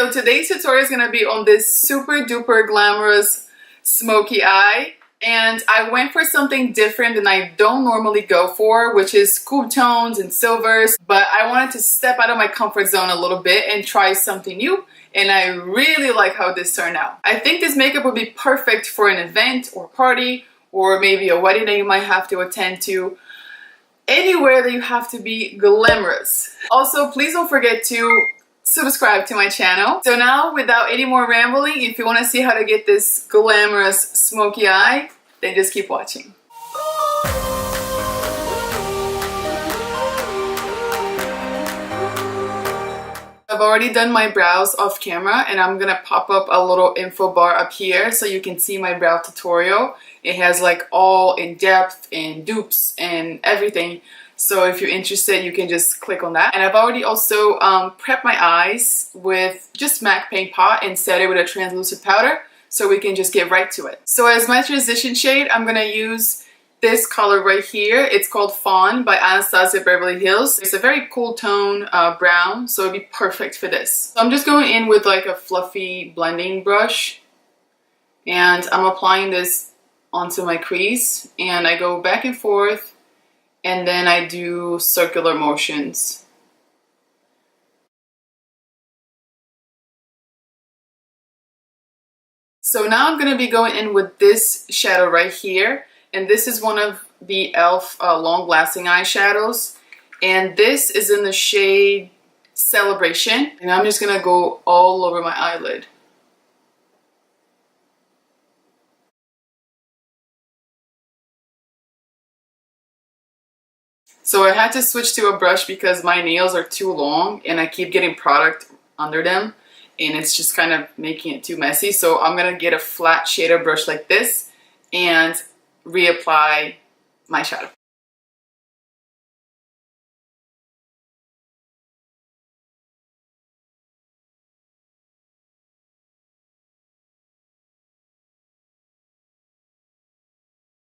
So today's tutorial is going to be on this super duper glamorous smoky eye. And I went for something different than I don't normally go for, which is cool tones and silvers. But I wanted to step out of my comfort zone a little bit and try something new. And I really like how this turned out. I think this makeup would be perfect for an event or party, or maybe a wedding that you might have to attend to. Anywhere that you have to be glamorous. Also, please don't forget to subscribe to my channel. So now, without any more rambling, if you want to see how to get this glamorous smoky eye, then just keep watching. I've already done my brows off camera, and I'm gonna pop up a little info bar up here so you can see my brow tutorial. It has like all in depth and dupes and everything. So if you're interested, you can just click on that. And I've already also prepped my eyes with just MAC Paint Pot and set it with a translucent powder, so we can just get right to it. So as my transition shade, I'm gonna use this color right here. It's called Fawn by Anastasia Beverly Hills. It's a very cool tone brown, so it'd be perfect for this. So I'm just going in with like a fluffy blending brush, and I'm applying this onto my crease, and I go back and forth, and then I do circular motions. So now I'm going to be going in with this shadow right here, and this is one of the E.L.F. long-lasting eyeshadows, and this is in the shade Celebration, and I'm just going to go all over my eyelid. So I had to switch to a brush because my nails are too long and I keep getting product under them, and it's just kind of making it too messy. So I'm gonna get a flat shader brush like this and reapply my shadow.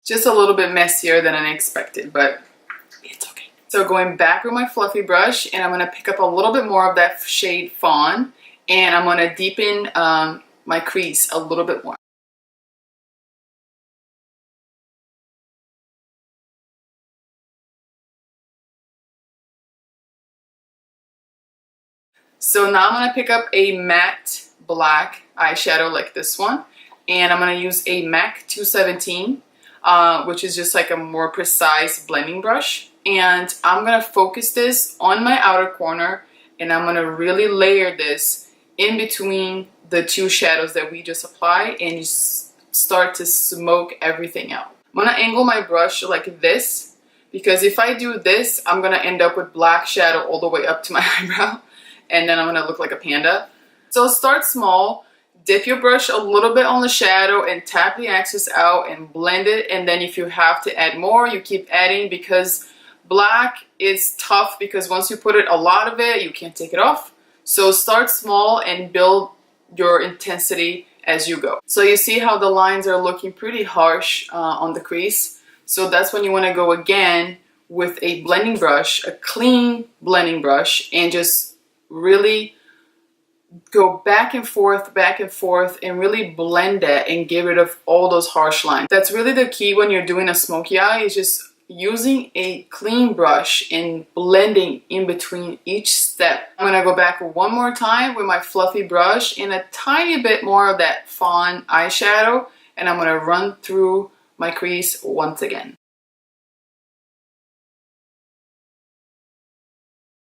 Just a little bit messier than I expected, but it's okay. So going back with my fluffy brush, and I'm going to pick up a little bit more of that shade Fawn, and I'm going to deepen my crease a little bit more. So now I'm going to pick up a matte black eyeshadow like this one, and I'm going to use a MAC 217, which is just like a more precise blending brush. And I'm going to focus this on my outer corner, and I'm going to really layer this in between the two shadows that we just applied, and just start to smoke everything out. I'm going to angle my brush like this, because if I do this, I'm going to end up with black shadow all the way up to my eyebrow, and then I'm going to look like a panda. So start small. Dip your brush a little bit on the shadow and tap the excess out and blend it. And then if you have to add more, you keep adding, because black is tough, because once you put it, a lot of it, you can't take it off. So start small and build your intensity as you go. So you see how the lines are looking pretty harsh on the crease. So that's when you want to go again with a blending brush, a clean blending brush, and just really go back and forth, and really blend that and get rid of all those harsh lines. That's really the key when you're doing a smoky eye, is just using a clean brush and blending in between each step. I'm gonna go back one more time with my fluffy brush and a tiny bit more of that Fawn eyeshadow, and I'm gonna run through my crease once again.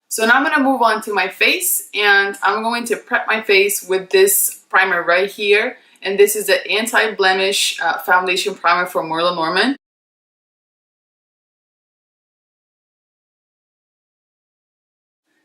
So now I'm going to move on to my face, and I'm going to prep my face with this primer right here. And this is the Anti-Blemish foundation primer from Merle.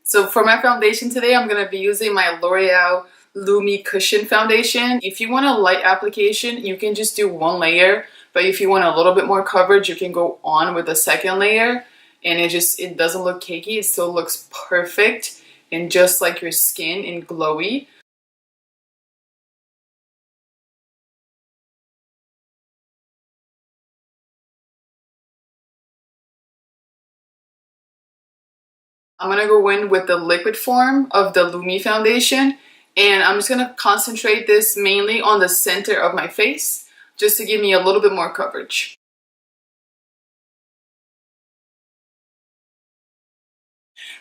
So for my foundation today, I'm going to be using my L'Oreal Lumi Cushion Foundation. If you want a light application, you can just do one layer. But if you want a little bit more coverage, you can go on with a second layer. And it doesn't look cakey, it still looks perfect and just like your skin and glowy. I'm gonna go in with the liquid form of the Lumi foundation, And I'm just gonna concentrate this mainly on the center of my face, just to give me a little bit more coverage.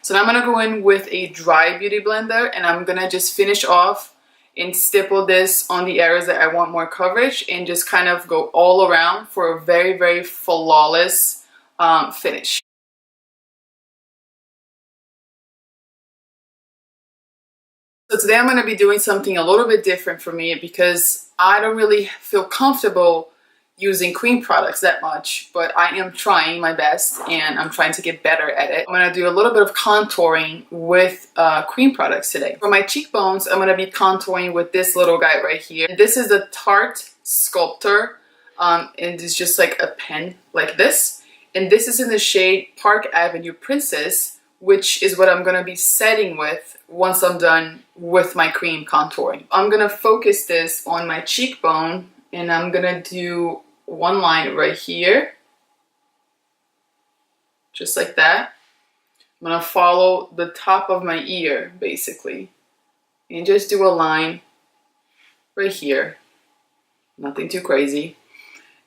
So now I'm gonna go in with a dry beauty blender, and I'm gonna just finish off and stipple this on the areas that I want more coverage, and just kind of go all around for a very, very flawless finish. So today I'm going to be doing something a little bit different for me because I don't really feel comfortable using cream products that much, but I am trying my best and I'm trying to get better at it. I'm going to do a little bit of contouring with cream products today. For my cheekbones, I'm going to be contouring with this little guy right here. This is the Tarte Sculptor, and it's just like a pen like this. And this is in the shade Park Avenue Princess, which is what I'm going to be setting with once I'm done with my cream contouring. I'm going to focus this on my cheekbone, and I'm going to do one line right here, just like that. I'm going to follow the top of my ear, basically, and just do a line right here. Nothing too crazy.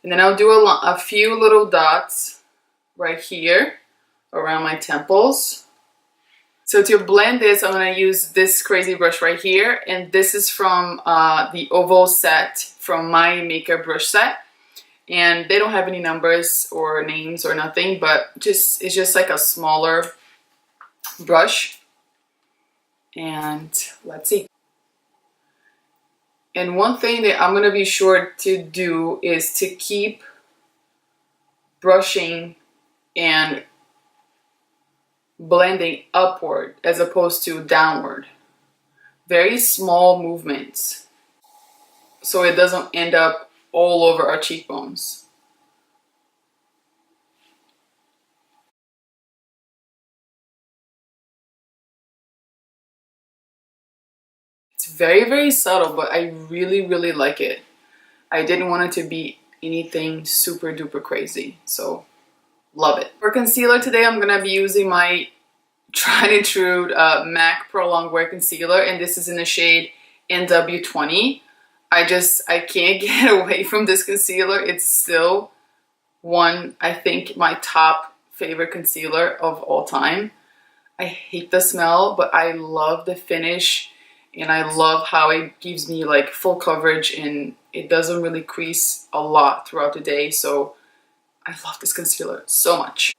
And then I'll do a few little dots right here around my temples. So to blend this, I'm going to use this crazy brush right here, and this is from the oval set from my makeup brush set, and they don't have any numbers or names or nothing, but it's just like a smaller brush. And let's see. And one thing that I'm going to be sure to do is to keep brushing and blending upward as opposed to downward. Very small movements so it doesn't end up all over our cheekbones. It's very, very subtle, but I really, really like it. I didn't want it to be anything super duper crazy, so love it. For concealer today, I'm gonna be using my tried and true MAC Prolong-wear concealer, and this is in the shade NW20. I can't get away from this concealer. It's still I think, my top favorite concealer of all time. I hate the smell, but I love the finish, and I love how it gives me like full coverage, and it doesn't really crease a lot throughout the day. So I love this concealer so much.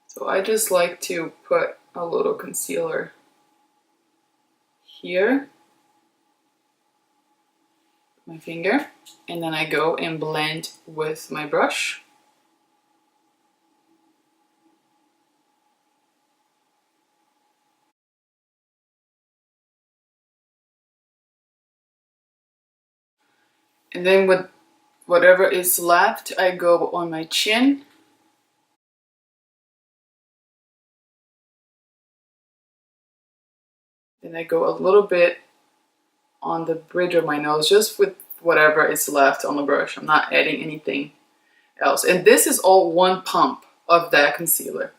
So I just like to put a little concealer here, my finger, and then I go and blend with my brush. And then with whatever is left, I go on my chin. Then I go a little bit on the bridge of my nose, just with whatever is left on the brush. I'm not adding anything else. And this is all one pump of that concealer.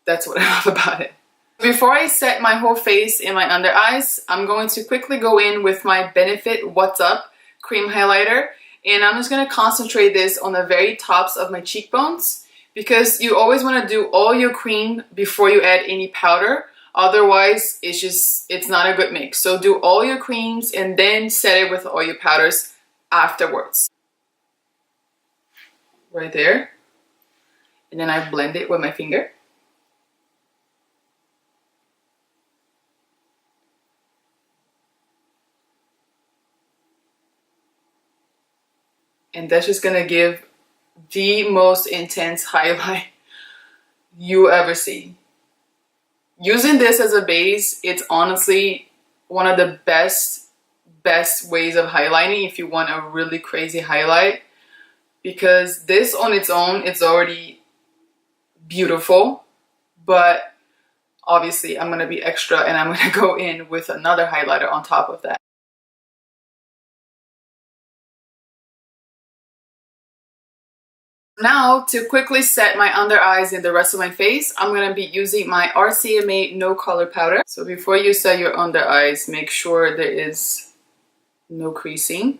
That's what I love about it. Before I set my whole face and my under eyes, I'm going to quickly go in with my Benefit What's Up cream highlighter. And I'm just going to concentrate this on the very tops of my cheekbones, because you always want to do all your cream before you add any powder. Otherwise, it's not a good mix. So do all your creams and then set it with all your powders afterwards. Right there. And then I blend it with my finger. And that's just gonna give the most intense highlight you ever see. Using this as a base, it's honestly one of the best ways of highlighting if you want a really crazy highlight, because this on its own, it's already beautiful, but obviously I'm gonna be extra and I'm gonna go in with another highlighter on top of that. Now, to quickly set my under eyes and the rest of my face, I'm going to be using my RCMA No Color Powder. So before you set your under eyes, make sure there is no creasing.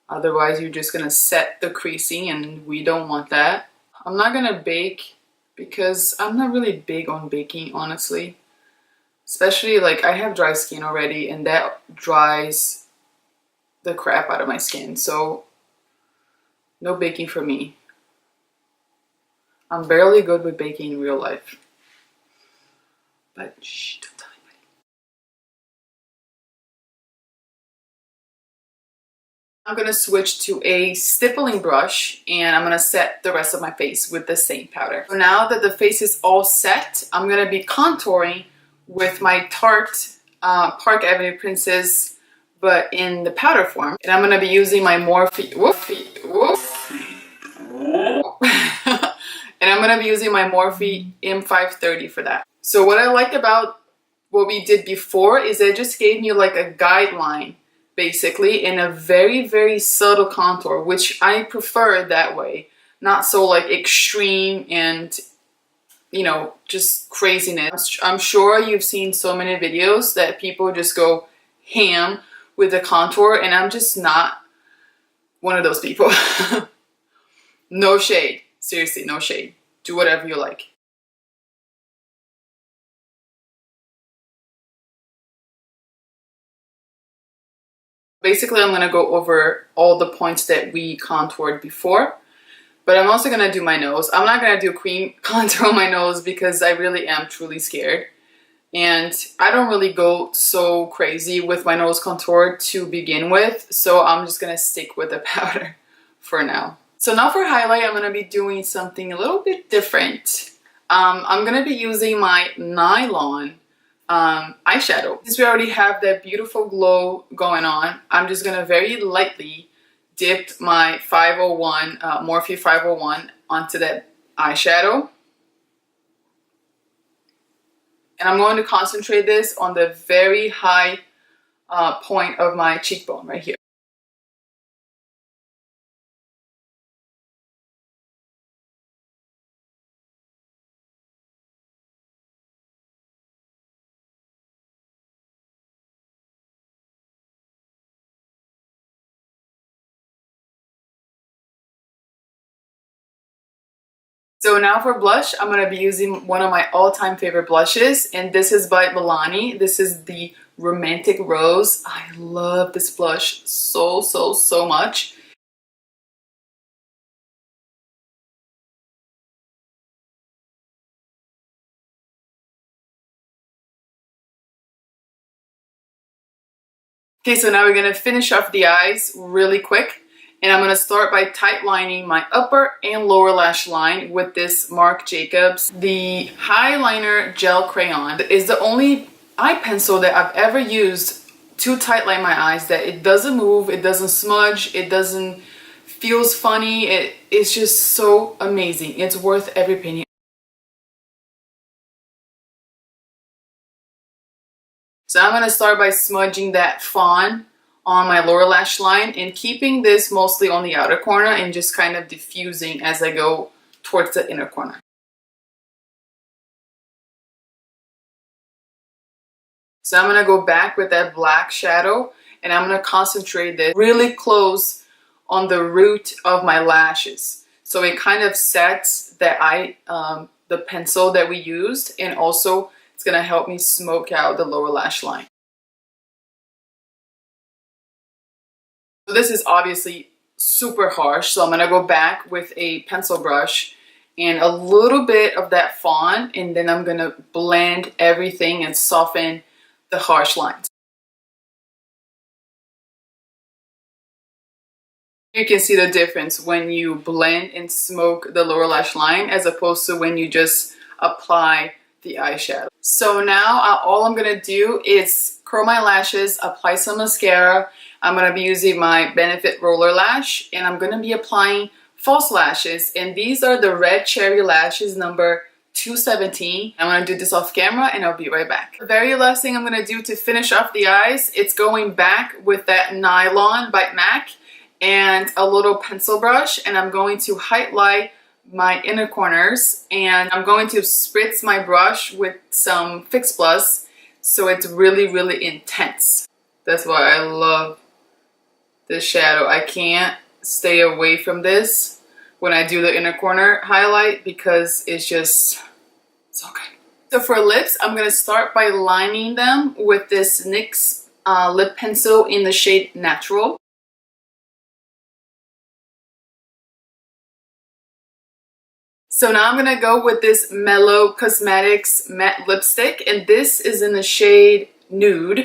Otherwise, you're just going to set the creasing and we don't want that. I'm not going to bake because I'm not really big on baking, honestly. Especially, like, I have dry skin already and that dries the crap out of my skin. So no baking for me. I'm barely good with baking in real life. But shh, don't tell anybody. I'm gonna switch to a stippling brush and I'm gonna set the rest of my face with the same powder. So now that the face is all set, I'm gonna be contouring with my Tarte Park Avenue Princess, but in the powder form. And I'm gonna be using my Morphe. And I'm going to be using my Morphe M530 for that. So what I liked about what we did before is it just gave me like a guideline, basically, in a very, very subtle contour, which I prefer that way. Not so like extreme and, you know, just craziness. I'm sure you've seen so many videos that people just go ham with the contour, and I'm just not one of those people. No shade. Seriously, no shade. Do whatever you like. Basically, I'm going to go over all the points that we contoured before. But I'm also going to do my nose. I'm not going to do cream contour on my nose because I really am truly scared. And I don't really go so crazy with my nose contour to begin with. So I'm just going to stick with the powder for now. So now for highlight, I'm going to be doing something a little bit different. I'm going to be using my Nylon eyeshadow. Since we already have that beautiful glow going on, I'm just going to very lightly dip my 501, Morphe 501 onto that eyeshadow. And I'm going to concentrate this on the very high point of my cheekbone right here. So now for blush, I'm going to be using one of my all-time favorite blushes, and this is by Milani. This is the Romantic Rose. I love this blush so, so, so much. Okay, so now we're going to finish off the eyes really quick. And I'm going to start by tight lining my upper and lower lash line with this Marc Jacobs. The Highliner Gel Crayon is the only eye pencil that I've ever used to tight line my eyes that it doesn't move, it doesn't smudge, it doesn't feels funny. It's just so amazing. It's worth every penny. So I'm going to start by smudging that Fawn on my lower lash line and keeping this mostly on the outer corner and just kind of diffusing as I go towards the inner corner. So I'm going to go back with that black shadow and I'm going to concentrate this really close on the root of my lashes. So it kind of sets the pencil that we used, and also it's going to help me smoke out the lower lash line. So this is obviously super harsh, so I'm going to go back with a pencil brush and a little bit of that Fawn, and then I'm going to blend everything and soften the harsh lines. You can see the difference when you blend and smoke the lower lash line as opposed to when you just apply the eyeshadow. So now all I'm going to do is curl my lashes, apply some mascara. I'm going to be using my Benefit Roller Lash, and I'm going to be applying false lashes, and these are the Red Cherry Lashes number 217. I'm going to do this off camera and I'll be right back. The very last thing I'm going to do to finish off the eyes, it's going back with that Nylon by MAC, and a little pencil brush, and I'm going to highlight my inner corners, and I'm going to spritz my brush with some Fix Plus so it's really intense. That's why I love this shadow. I can't stay away from this when I do the inner corner highlight because it's just so good. So for lips, I'm going to start by lining them with this NYX lip pencil in the shade Natural. So now I'm going to go with this Mellow Cosmetics matte lipstick, and this is in the shade Nude.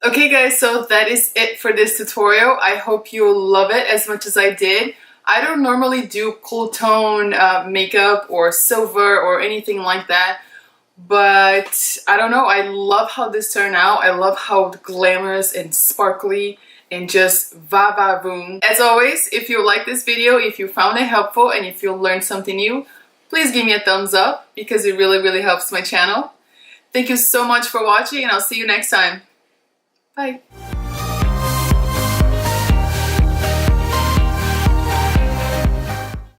Okay guys, so that is it for this tutorial. I hope you love it as much as I did. I don't normally do cool tone makeup or silver or anything like that, but I don't know, I love how this turned out. I love how glamorous and sparkly and just va-va-voom. As always, if you like this video, if you found it helpful, and if you learned something new, please give me a thumbs up because it really helps my channel. Thank you so much for watching, and I'll see you next time. Bye.